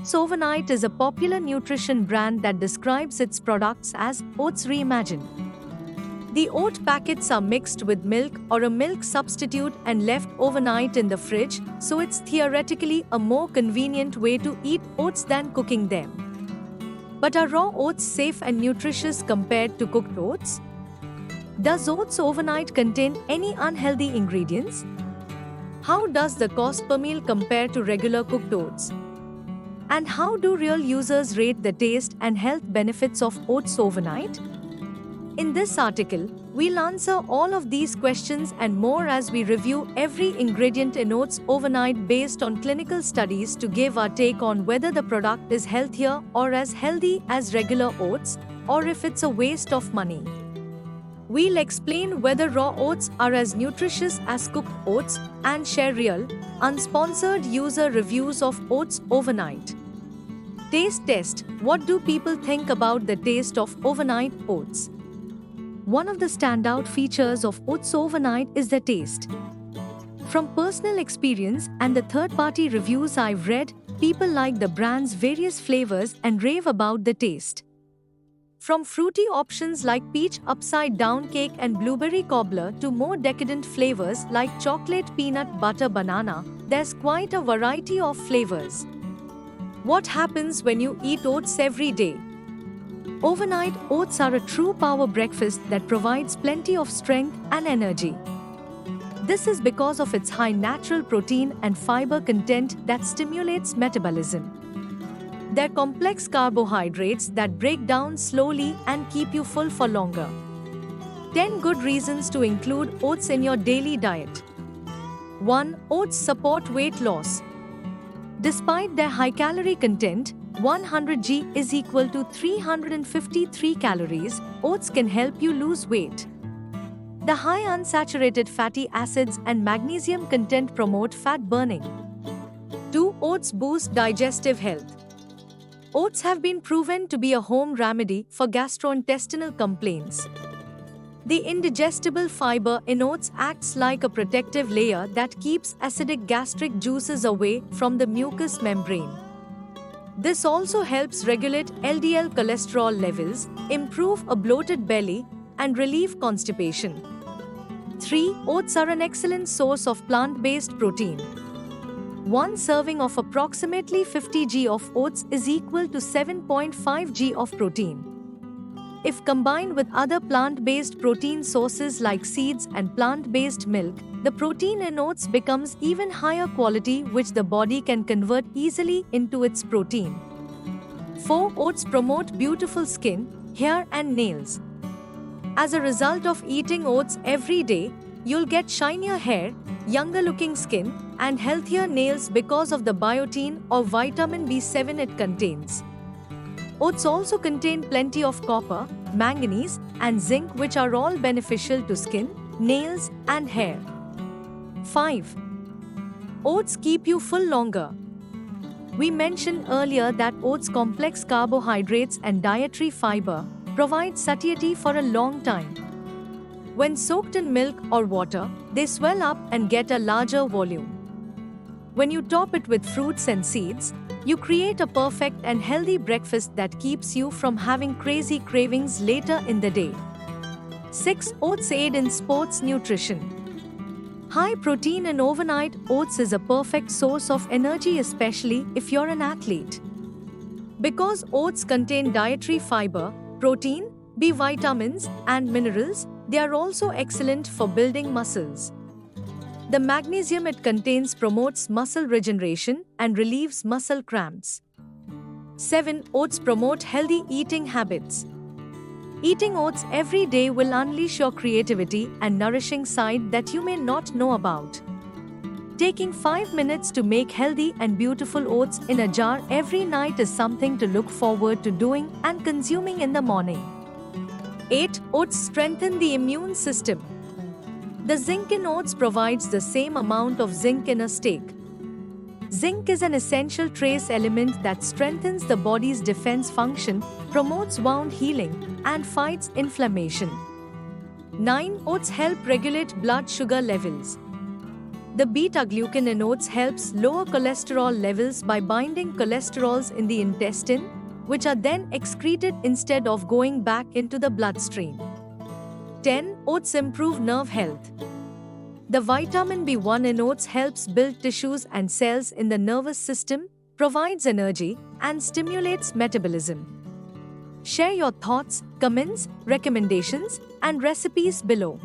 Oats Overnight is a popular nutrition brand that describes its products as Oats Reimagined. The oat packets are mixed with milk or a milk substitute and left overnight in the fridge, so it's theoretically a more convenient way to eat oats than cooking them. But are raw oats safe and nutritious compared to cooked oats? Does Oats Overnight contain any unhealthy ingredients? How does the cost per meal compare to regular cooked oats? And how do real users rate the taste and health benefits of Oats Overnight? In this article, we'll answer all of these questions and more as we review every ingredient in Oats Overnight based on clinical studies to give our take on whether the product is healthier or as healthy as regular oats, or if it's a waste of money. We'll explain whether raw oats are as nutritious as cooked oats and share real, unsponsored user reviews of Oats Overnight. Taste test. What do people think about the taste of overnight oats? One of the standout features of Oats Overnight is the taste. From personal experience and the third-party reviews I've read, people like the brand's various flavors and rave about the taste. From fruity options like peach upside-down cake and blueberry cobbler to more decadent flavors like chocolate peanut butter banana, there's quite a variety of flavors. What happens when you eat oats every day? Overnight oats are a true power breakfast that provides plenty of strength and energy. This is because of its high natural protein and fiber content that stimulates metabolism. They're complex carbohydrates that break down slowly and keep you full for longer. 10 good reasons to include oats in your daily diet. 1. Oats support weight loss. Despite their high calorie content, 100 g is equal to 353 calories, oats can help you lose weight. The high unsaturated fatty acids and magnesium content promote fat burning. 2. Oats boost digestive health. Oats have been proven to be a home remedy for gastrointestinal complaints. The indigestible fiber in oats acts like a protective layer that keeps acidic gastric juices away from the mucous membrane. This also helps regulate LDL cholesterol levels, improve a bloated belly, and relieve constipation. 3. Oats are an excellent source of plant-based protein. One serving of approximately 50 g of oats is equal to 7.5 g of protein. If combined with other plant-based protein sources like seeds and plant-based milk, the protein in oats becomes even higher quality, which the body can convert easily into its protein. 4. Oats promote beautiful skin, hair and nails. As a result of eating oats every day, you'll get shinier hair, younger looking skin, and healthier nails because of the biotin or vitamin B7 it contains. Oats also contain plenty of copper, manganese, and zinc, which are all beneficial to skin, nails, and hair. 5. Oats keep you full longer. We mentioned earlier that oats' complex carbohydrates and dietary fiber provide satiety for a long time. When soaked in milk or water, they swell up and get a larger volume. When you top it with fruits and seeds, you create a perfect and healthy breakfast that keeps you from having crazy cravings later in the day. 6. Oats aid in sports nutrition. High protein in overnight oats is a perfect source of energy, especially if you're an athlete. Because oats contain dietary fiber, protein, B vitamins, and minerals, they are also excellent for building muscles. The magnesium it contains promotes muscle regeneration and relieves muscle cramps. 7. Oats promote healthy eating habits. Eating oats every day will unleash your creativity and nourishing side that you may not know about. Taking 5 minutes to make healthy and beautiful oats in a jar every night is something to look forward to doing and consuming in the morning. 8. Oats strengthen the immune system. The zinc in oats provides the same amount of zinc in a steak. Zinc is an essential trace element that strengthens the body's defense function, promotes wound healing, and fights inflammation. 9. Oats help regulate blood sugar levels. The beta-glucan in oats helps lower cholesterol levels by binding cholesterols in the intestine, which are then excreted instead of going back into the bloodstream. 10. Oats improve nerve health. The vitamin B1 in oats helps build tissues and cells in the nervous system, provides energy, and stimulates metabolism. Share your thoughts, comments, recommendations, and recipes below.